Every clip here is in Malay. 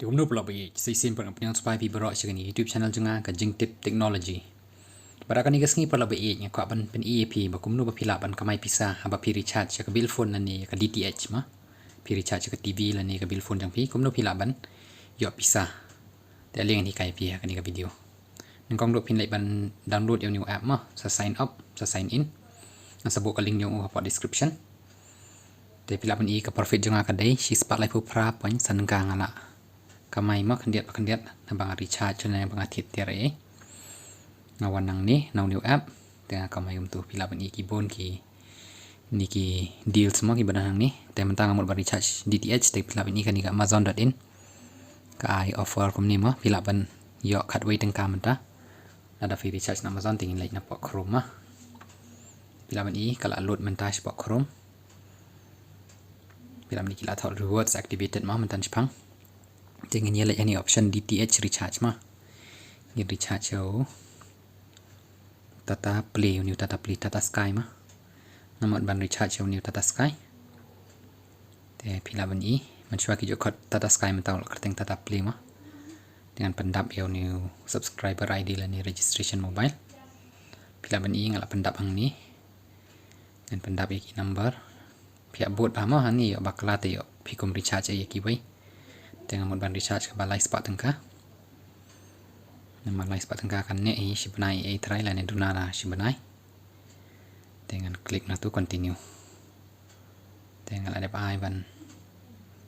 Di umno pula bagi saya simpan apa supaya pi berok segini YouTube channel jenga ka jing tip technology. Pada kan igas ni pula bagi nya ko ban pen EAP ba kumno ba pila ban kamai pisa ba pi recharge ka bill phone nani ka DTH ma. Pi recharge ka TV la ni ka bill phone jang pi kumno pila ban yo pisa. Te link ni kai pi ka ni ka video. Nang kong do pin lai ban download yung new app ma sa sign up, sa sign in. Nang sabuk ka link yung pa description. Te pila ban ka profit jenga ka dai si spot lai pu pra point san ka ngala. Kamai mak kendiat na bang recharge na bang atit tiare ngawan nang ni nau new app tengah kamai tu pila ban iki bon ki niki deal semua ki banang ni te mentang amul ban recharge DTH te pila ban iki kan ka amazon.in ka ai offer kum ni ma pila ban yo kat wait tengka menta ada free recharge na amazon tingin like na pok chrome ma pila ban i kala load mentas pok chrome pila ban kila thol rewards activated ma mentan jepang dengan nyala any option DTH recharge mah ni recharge yo Tata Play new Tata Play Tata Sky mah nama ban recharge yo new Tata Sky te pila ban i mencuba ki jokot Tata Sky mentau kerteng Tata Play mah dengan pendap yo new subscriber ID lah ni registration mobile pila ban i ngala pendap hang ni dan pendap iki number pihak bot paham ni yo bakla te yo pikum recharge ye ki wei dengan mod ban recharge ke balai spot tengka nama balai spot tengka kan ne si benai try lah ne dunara si benai dengan klik na tu continue dengan ada pai ban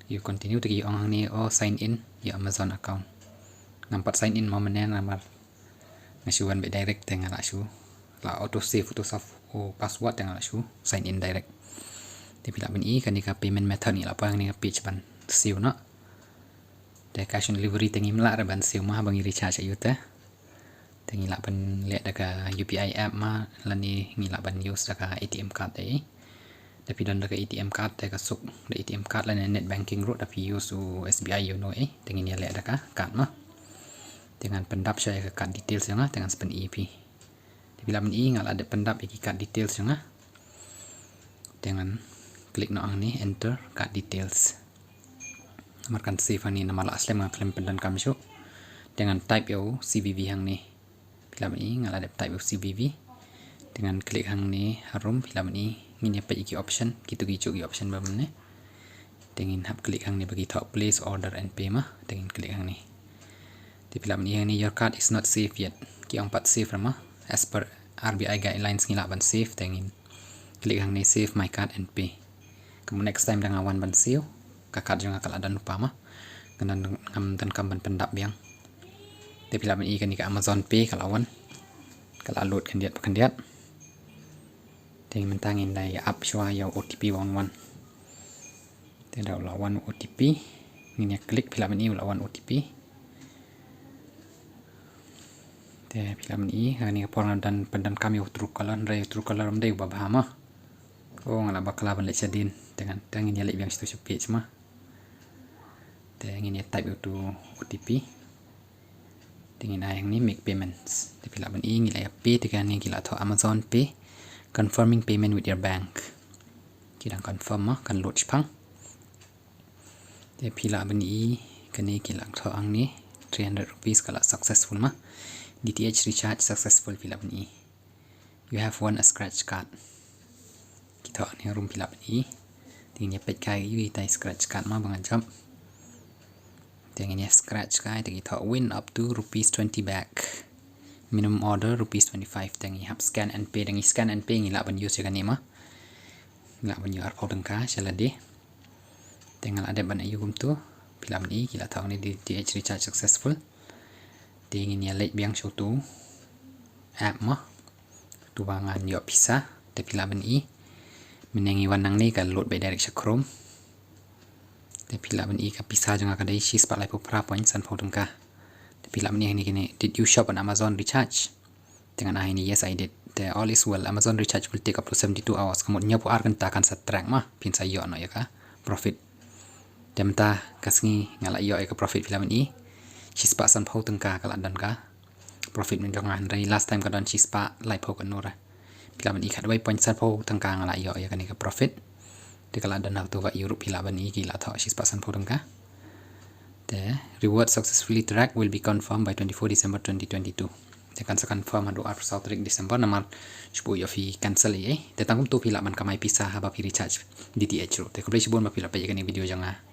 you continue tegi orang ni sign in ya Amazon account nampak sign in momennya nama ngasuan be direct dengan lasu la auto save password dengan lasu sign in direct tapi lah ben kan ni ka payment method ni lah apa yang ni page ban siu nak de cash on delivery tengi melak ban siu mah bangi recharge ayu teh tengi lak ban lihat daka UPI app mah lani ngilak ban use daka ATM card teh tapi dan daka ATM card teh kasuk da ATM card lan net banking road tapi use SBI you know tengi ni lihat daka card mah dengan pendap saya ke card details yang dengan spend EP tapi lamun i ngal ada pendap iki card details yang dengan klik no ang ni enter card details markan save ni nama la asli mengaklaim pendan kami syuk dengan type yo CVV hang ni bila ni ngal ada type yo CVV dengan klik hang ni harum bila ni ngini apa iki option gitu gicu option ba ni dengan hap klik hang ni bagi top place order and pay mah dengan klik hang ni di bila ni hang ni your card is not safe yet ki ang pat save mah as per RBI guidelines ngila ban save dengan klik hang ni save my card and pay kemudian next time dengan awan ban save kakak jangan kalau ada lupa mah dengan dan kamban pendap biang tapi lah ikan ni ke Amazon Pay kalau awan kalau load kendiat dengan mentangin dari app shua ya OTP wan tidak lawan OTP ini klik film ini lawan OTP tapi film ini ini porang dan pendan kami true color mendai babah mah ngala bakal ban lecadin dengan tangin ya biang situ page mah ingin type itu OTP dengan yang ni make payments tapi lah ini lah pay dengan yang kita tahu Amazon Pay confirming payment with your bank kita confirm mah kan load pang tapi lah ini kan ni kita tahu ang ni 300 rupees kalau successful mah DTH recharge successful pila ini you have won a scratch card kita ni room pila ini tinggal pet kai you tai scratch card mah bang jam dengan ya scratch kai kita win up to rupees 20 back minimum order rupees 25 dengan hap scan and pay dengan scan and pay ngilak ban use kan ni mah ngilak ban use arpau dengka shala deh dengan ada ban ayu tu film ni kita tahu ni DTH recharge successful dengan ya late biang show tu app mah tu bangan yo pisah tapi film ni menangi wanang ni kan load by direct Chrome tapi lah bani ka pisah jangan kadai si spot lai pra point san pau tengka tapi lah bani ni did you shop on Amazon recharge dengan ini yes I did the all is well Amazon recharge will take up to 72 hours kemudian pu arkan takan set track mah pin sayo no ya ka profit dem ta kasngi ngala yo ka profit film ni si spot san pau tengka kala dan ka profit min jangan rai last time ka don si spot lai pau kan nora film ni kadai point san pau tengka ngala yo ya kan ka profit di kala dan tu va Europe pila ban iki la tha 6% pudang ka The reward successfully tracked will be confirmed by 24 December 2022. They kan confirm adu ar sau tarik December namar sbu yo fi cancel ye. Te tangkum tu pila man kamai pisah haba pi recharge DTH ro. Te kublai sibun ma pila pa ye video janga.